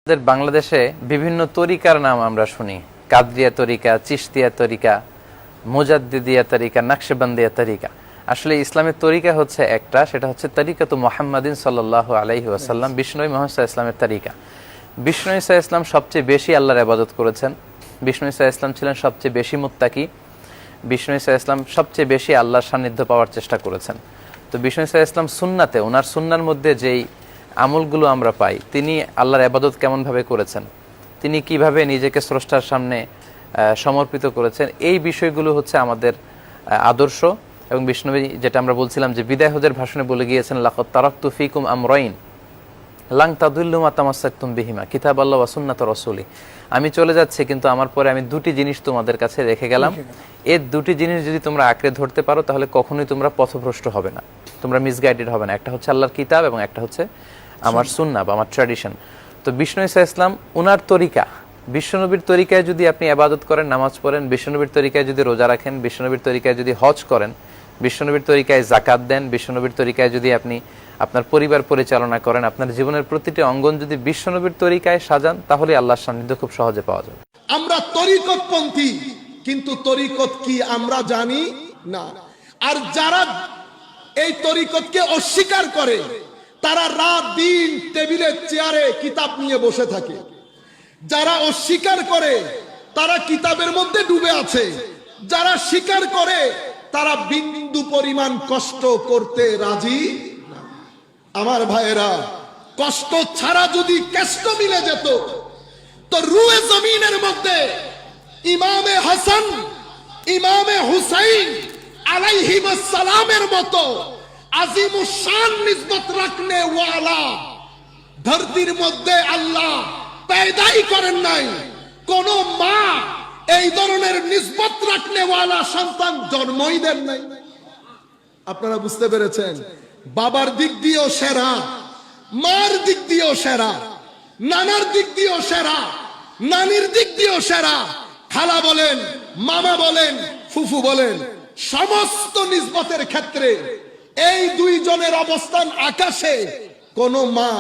আমাদের বাংলাদেশে বিভিন্ন তরিকার নাম আমরা শুনি। কাদরিয়া তরিকা, চিশতিয়া তরিকা, মুজাদ্দিদিয়া তরিকা, নকশবন্দিয়া তরিকা। আসলে ইসলামের তরিকা হচ্ছে একটা, সেটা হচ্ছে তরিকাতু মুহাম্মাদিন সাল্লাল্লাহু আলাইহি ওয়াসাল্লাম, বিষ্ণু মুহাম্মদ সাল্লাল্লাহু আলাইহি ওয়াসাল্লামের তরিকা। বিষ্ণু সাল্লাল্লাহু আলাইহি ওয়াসাল্লাম সবচেয়ে বেশি আল্লাহর ইবাদত করেছেন। বিষ্ণু সাল্লাল্লাহু আলাইহি ওয়াসাল্লাম ছিলেন সবচেয়ে বেশি মুত্তাকি। বিষ্ণু সাল্লাল্লাহু আলাইহি ওয়াসাল্লাম সবচেয়ে বেশি আল্লাহর সান্নিধ্য পাওয়ার চেষ্টা করেছেন। তো বিষ্ণু সাল্লাল্লাহু আলাইহি ওয়াসাল্লাম সুন্নাতে, ওনার সুন্নার মধ্যে যেই আমলগুলো আমরা পাই, তিনি আল্লাহর ইবাদত কেমনভাবে করেছেন, তিনি কিভাবে নিজেকে স্রষ্টার সামনে সমর্পিত করেছেন, এই বিষয়গুলো হচ্ছে আমাদের আদর্শ। এবং বিষ্ণুবী, যেটা আমরা বলছিলাম যে বিদায় হজের ভাষণে বলে গিয়েছেন, লাকাদ তারাকতু ফিকুম আমরাইন লাং তাদুল্লু মা তামাসসাকতুম বিহিমা কিতাবাল্লাহ ওয়া সুন্নাত রাসূলি। আমি চলে যাচ্ছি, কিন্তু আমার পরে আমি দুটি জিনিস তোমাদের কাছে রেখে গেলাম। এই দুটি জিনিস যদি তোমরা আঁকড়ে ধরতে পারো, তাহলে কখনোই তোমরা পথভ্রষ্ট হবে না, তোমরা মিসগাইডেড হবে না। একটা হচ্ছে আল্লাহর কিতাব এবং একটা হচ্ছে আমার সুন্নাহ বা আমার ট্র্যাডিশন। তো বিষ্ণু ঈসা ইসলাম উনার তরিকা, বিশ্বনবীর তরিকায় যদি আপনি ইবাদত করেন, নামাজ পড়েন, বিশ্বনবীর তরিকায় যদি রোজা রাখেন, বিশ্বনবীর তরিকায় যদি হজ করেন, বিশ্বনবীর তরিকায় যাকাত দেন, বিশ্বনবীর তরিকায় যদি আপনি আপনার পরিবার পরিচালনা করেন, আপনার জীবনের প্রতিটি অঙ্গন যদি বিশ্বনবীর তরিকায় সাজান, তাহলে আল্লাহর সান্নিধ্য খুব সহজে পাওয়া যাবে। আমরা তরিকতপন্থী, কিন্তু তরিকত কি আমরা জানি না। আর যারা এই তরিকতকে অস্বীকার করে, তারা রাত দিন টেবিলের চেয়ারে কিতাব নিয়ে বসে থাকে। যারা অস্বীকার করে, তারা কিতাবের মধ্যে ডুবে আছে। যারা স্বীকার করে, তারা বিন্দু পরিমাণ কষ্ট করতে রাজি না। আমার ভাইয়েরা, কষ্ট ছাড়া যদি কেষ্ট মিলে যেত, তো রুয়ে জমিনের মধ্যে ইমামে হাসান, ইমামে হুসাইন আলাইহিমুস সালামের মতো আজিমুস শান নিসবত রাখনে ওয়ালা ধরতির মধ্যে আল্লাহ পয়দাই করেন নাই। কোন মা এই ধরনের নিসবত রাখনে ওয়ালা সন্তান জন্মই দেন নাই। আপনারা বুঝতে পেরেছেন? বাবার দিক দিয়েও সেরা, মার দিক দিয়েও সেরা, নানার দিক দিয়েও সেরা, নানির দিক দিয়েও সেরা, খালা বলেন, মামা বলেন, ফুফু বলেন, সমস্ত নিসবতের ক্ষেত্রে এই দুইজনের অবস্থান আকাশে। কোন মা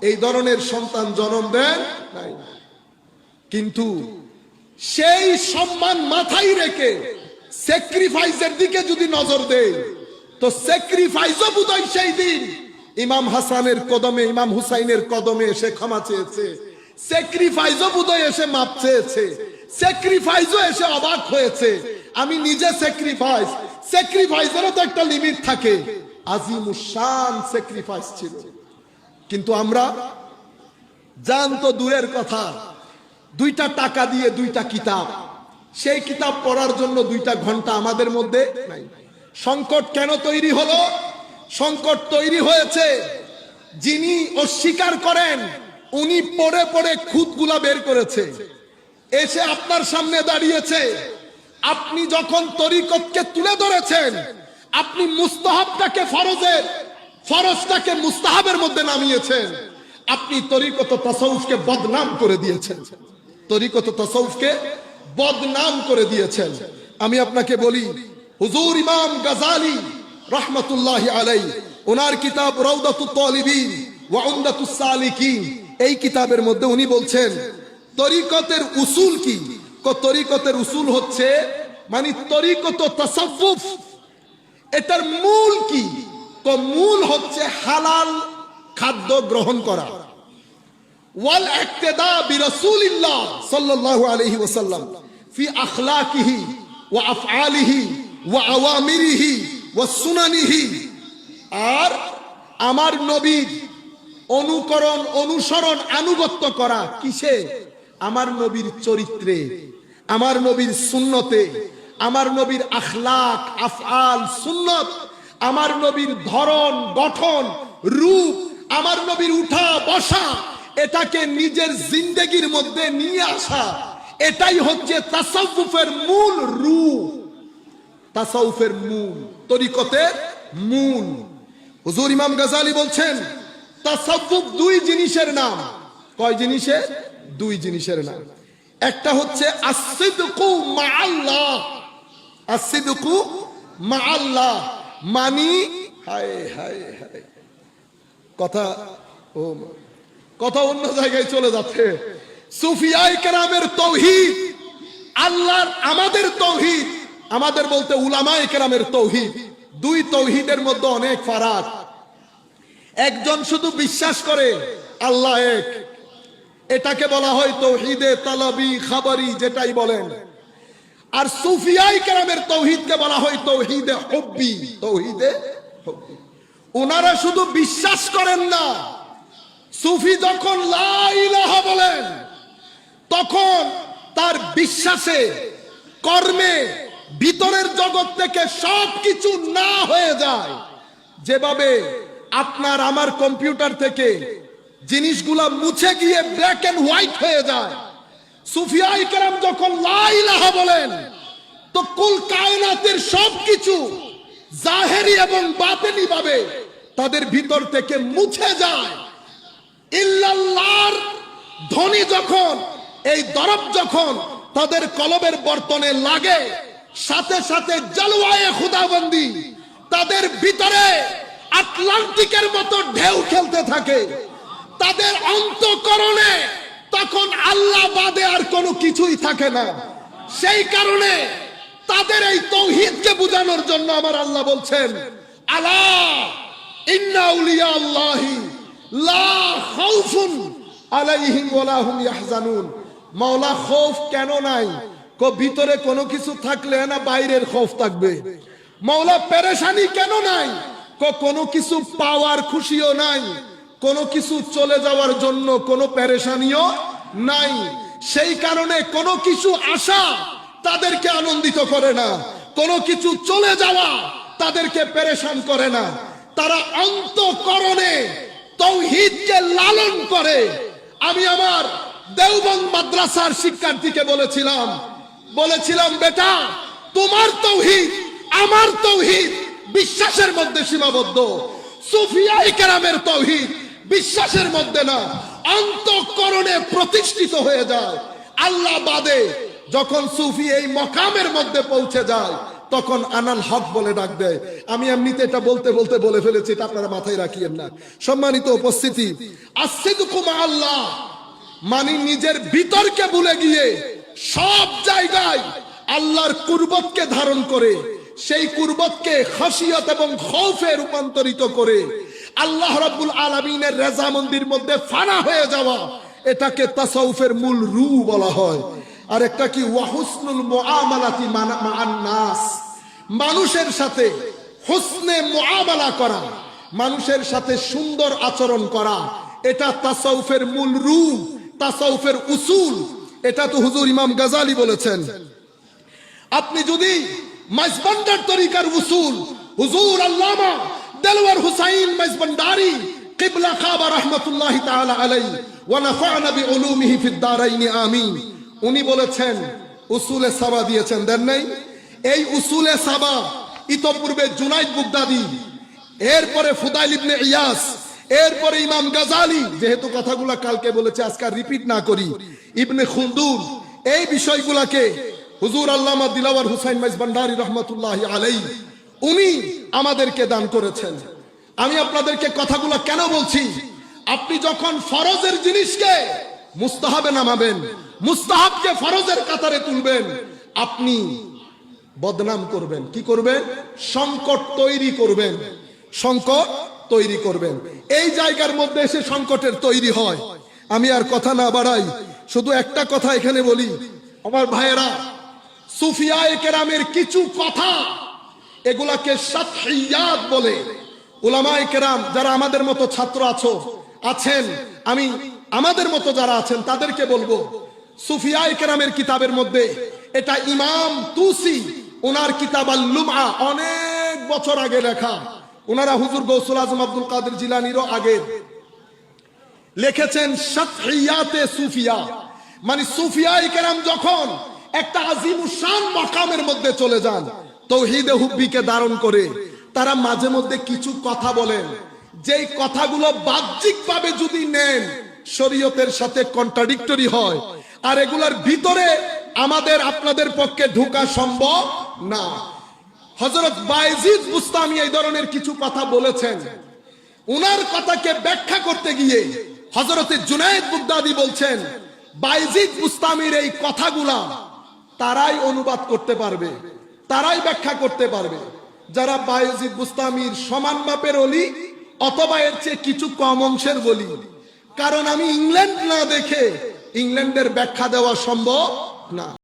এই ধরনের সন্তান জন্ম দেন নাই। কিন্তু সেই সম্মান মাথায় রেখে স্যাক্রিফাইসের দিকে যদি নজর দেয়, তো স্যাক্রিফাইসও বোধহয় সেই দিন ইমাম হাসানের কদমে, ইমাম হুসাইনের কদমে এসে ক্ষমা চেয়েছে। স্যাক্রিফাইসও বোধহয় এসে মাপ চেয়েছে। স্যাক্রিফাইসও এসে অবাক হয়েছে। আমি নিজে স্যাক্রিফাইস, স্যাক্রিফাইসেরও তো একটা লিমিট থাকে। আজিমুস শান স্যাক্রিফাইস ছিল। কিন্তু আমরা জান তো দূরের কথা, দুইটা টাকা দিয়ে দুইটা কিতাব, সেই কিতাব পড়ার জন্য 2টা ঘন্টা আমাদের মধ্যে নাই। সংকট কেন তৈরি হলো? সংকট তৈরি হয়েছে, যিনি অস্বীকার করেন উনি পড়ে পড়ে খুঁতগুলা বের করেছে, এসে আপনার সামনে দাঁড়িয়েছে। আপনি যখন তরিকতকে তুলে ধরেছেন, আপনি মুস্তাহাবটাকে ফরজের, ফরজটাকে মুস্তাহাবের মধ্যে নামিয়েছেন। আপনি তরিকত তাসাউফকে বদনাম করে দিয়েছেন, তরিকত তাসাউফকে বদনাম করে দিয়েছেন। আমি আপনাকে বলি, হুজুর ইমাম গাজালি রাহমাতুল্লাহি আলাইহি, ওনার কিতাব রাউদাতুত তালিবিন ওয়া উমদাতুস সালিকিন, এই কিতাবের মধ্যে উনি বলছেন তরিকতের উসুল কি। তরিকতের উসুল হচ্ছে, মানে তরিকত তাসাউফ, এটার মূল কি? মূল হচ্ছে হালাল খাদ্য গ্রহণ করা, ওয়াল ইক্তিদা বিরাসূলিল্লাহ সাল্লাল্লাহু আলাইহি ওয়াসাল্লাম ফি আখলাকিহি ওয়া আফআলিহি ওয়া আওয়ামিরিহি ওয়া সুনানিহি। আর আমার নবীর অনুকরণ, অনুসরণ, আনুগত্য করা কিসে? আমার নবীর চরিত্রে, আমার নবীর সুন্নতে, আমার নবীর আখলাক, আফআল, সুন্নত, আমার নবীর ধরন, গঠন, রূপ, আমার নবীর উঠা বসা, এটাকে নিজের জিন্দেগির মধ্যে নিয়ে আসা, এটাই হচ্ছে তাসাউফের মূল রূপ, তাসাউফের মূল, তরিকতের মূল। হুজুর ইমাম গাজালি বলছেন তাসাউফ 2 জিনিসের নাম। কয় জিনিসের? 2 জিনিসের নাম। একটা হচ্ছে as-sidqu ma'allah, as-sidqu ma'allah, মানি হায় হায় হায় কথা, ও কথা অন্য জায়গায় চলে যাচ্ছে। সুফিয়ায়ে কেরামের তাওহীদ আল্লাহর, আমাদের তাওহীদ, আমাদের বলতে উলামায়ে কেরামের তাওহীদ, দুই তাওহীদের মধ্যে অনেক ফারাক। একজন শুধু বিশ্বাস করে আল্লাহ এক, এটাকে বলা হয় তাওহীদে তালাবি খাবারি, যেটাই বলেন। আর সুফিয়ায়ে কেরামের তাওহীদকে বলা হয় তাওহীদে হুব্বি, তাওহীদে হুব্বি। ওনারা শুধু বিশ্বাস করেন না, সুফি যখন লা ইলাহা বলেন তখন তার বিশ্বাসে, কর্মে, ভিতরের জগৎ থেকে সবকিছু না হয়ে যায়। যেভাবে আপনার আমার কম্পিউটার থেকে জিনিসগুলা মুছে গিয়ে ব্ল্যাক এন্ড হোয়াইট হয়ে যায়, সুফিয়ায়ে কেরাম যখন লা ইলাহা বলেন তো কুল কায়নাতের সবকিছু জাহেরি এবং বাতিনি ভাবে তাদের ভিতর থেকে মুছে যায়। ইল্লাল্লাহর ধ্বনি যখন, এই দরব যখন তাদের কলবের বর্তনে লাগে, সাথে সাথে জলওয়ায়ে খুদাবন্দি তাদের ভিতরে আটলান্টিকের মতো ঢেউ খেলতে থাকে। তাদের অন্তঃকরণে তখন আল্লাহ বাদে আর কোনো কিছুই থাকে না। সেই কারণে তাদের এই তাওহীদকে বোঝানোর জন্য আমার আল্লাহ বলছেন, আলা ইন্না আউলিয়া আল্লাহি লা খাউফুন আলাইহিম ওয়ালা হুম ইয়াহজানুন। মাওলা খৌফ কেন নাই? ভিতরে কোনো কিছু থাকলে না বাইরের খৌফ থাকবে। মাওলা পেরেশানি কেন নাই? কোনো কিছু পাওয়ার খুশিও নাই, কোনো কিছু চলে যাওয়ার জন্য কোনো পেরেশানিও নাই। সেই কারণে কোনো কিছু আসা তাদেরকে আনন্দিত করে না, কোনো কিছু চলে যাওয়া তাদেরকে পেরেশান করে না। তারা অন্তঃকরণে তাওহীদকে লালন করে। আমি আমার দেওবন্দ মাদ্রাসার শিক্ষার্থীকে বলেছিলাম বেটা, তোমার তাওহীদ আমার তাওহীদ বিশ্বাসের মধ্যে সীমাবদ্ধ। সুফিয়ায়ে কেরামের তাওহীদ বিশ্বাসের মধ্যে না, অন্তঃকরণে প্রতিষ্ঠিত হয়ে যায়। আল্লাহ বাদে যখন সুফি এই মকামের মধ্যে পৌঁছে যায় তখন আনাল হক বলে ডাক দেয়। আমি এমনিতে এটা বলতে বলতে বলে ফেলেছি, এটা আপনারা মাথায় রাখিয়েন না। সম্মানিত উপস্থিতি, আসসিদকু মা আল্লাহ মানে নিজের ভিতরকে ভুলে গিয়ে সব জায়গায় আল্লাহর কুরবতকে ধারণ করে, সেই কুরবতকে খাশিয়ত এবং খৌফে রূপান্তরিত করে আল্লাহ রাব্বুল আলামিনের রেজামন্দির মধ্যে ফানা হয়ে যাওয়া, এটাকে তাসাউফের মূল রূহ বলা হয়। আর একটা কি ওয়াহুসনুল মুআমালাতি মা'আন নাস, মানুষের সাথে হুসনে মুআমালা করা, মানুষের সাথে সুন্দর আচরণ করা, এটা তাসাউফের মূল রূহ, তাসাউফের উসুল। এটা তো হুজুর ইমাম গাজালি বলেছেন। আপনি যদি মাইজবান্ডার তরিকার উসুল হুজুর আল্লামা দেলওয়ার হুসাইন মাইজবান্ডারি কিবলা কাবা রাহমাতুল্লাহি তাআলা আলাইহি ওয়া নাফা'না বিউলুমিহি ফিদ দারাইন আমিন, উনি বলেছেন, উসুলে সাবা দিয়েছেন, দেন নাই? এই উসুলে সাবা ইতোপূর্বে জুনাইদ বুগদাদি, এরপরে ফুদাইল ইবনে ইয়াস, এরপরে ইমাম গাজালি, যেহেতু কথাগুলা কালকে বলেছে আজকে রিপিট না করি, ইবনে খুলদুন, এই বিষয়গুলাকে হুজুর আল্লামা দিলাওয়ার হুসাইন মাইজবান্ডারি রাহমাতুল্লাহি আলাইহি উনি আমাদেরকে দান করেছেন। আমি আপনাদেরকে কথাগুলো কেন বলছি? আপনি যখন ফরজের জিনিসকে মুস্তাহাবে নামাবেন, মুস্তাহাবকে ফরজের কাতারে তুলবেন, আপনি বদনাম করবেন। কি করবেন? সংকট তৈরি করবেন, সংকট তৈরি করবেন। এই জায়গার মধ্যে এসে সংকটের তৈরি হয়। আমি আর কথা না বাড়াই, শুধু একটা কথা এখানে বলি, আমার ভাইয়েরা, সুফিয়ায়ে কেরামের কিছু কথা, এগুলাকে সাতহিয়াত বলে। উলামায়ে কেরাম যারা আমাদের মতো ছাত্র আছেন, আমি আমাদের মতো যারা আছেন তাদেরকে বলবো, সুফিয়ায়ে কেরামের কিতাবের মধ্যে এটা ইমাম তুসি ওনার কিতাব আল লুমআ, অনেক বছর আগে লেখা, ওনারা হুজুর গৌসুল আজম আব্দুল কাদের জিলানীরও আগে লিখেছেন সাতহিয়াতে সুফিয়া, মানে সুফিয়ায়ে কেরাম যখন একটা আজিমুশান মাকামের মধ্যে চলে যান, তাওহীদে হুব্বিকে ধারণ করে, তারা মাঝে মধ্যে কিছু কথা বলেন, যেই কথাগুলো বাহ্যিকভাবে যদি নেন শরীয়তের সাথে কন্ট্রাডিক্টরি হয়, আর এগুলার ভিতরে আমাদের আপনাদের পক্ষে ঢোকা সম্ভব না। হযরত বায়েজিদ বুস্তামি এই ধরনের কিছু কথা বলেছেন। উনার কথাকে ব্যাখ্যা করতে গিয়ে হযরতে জুনায়েদ বুগদাদি বলছেন, বায়জিদ বুস্তামির এই কথাগুলা তারাই অনুবাদ করতে পারবে, তারাই ব্যাখ্যা করতে পারবে যারা বায়জিদ বুস্তামির সমান মাপের অলি অথবা এর চেয়ে কিছু কম অংশের বলি। কারণ আমি ইংল্যান্ড না দেখে ইংল্যান্ডের ব্যাখ্যা দেওয়া সম্ভব না।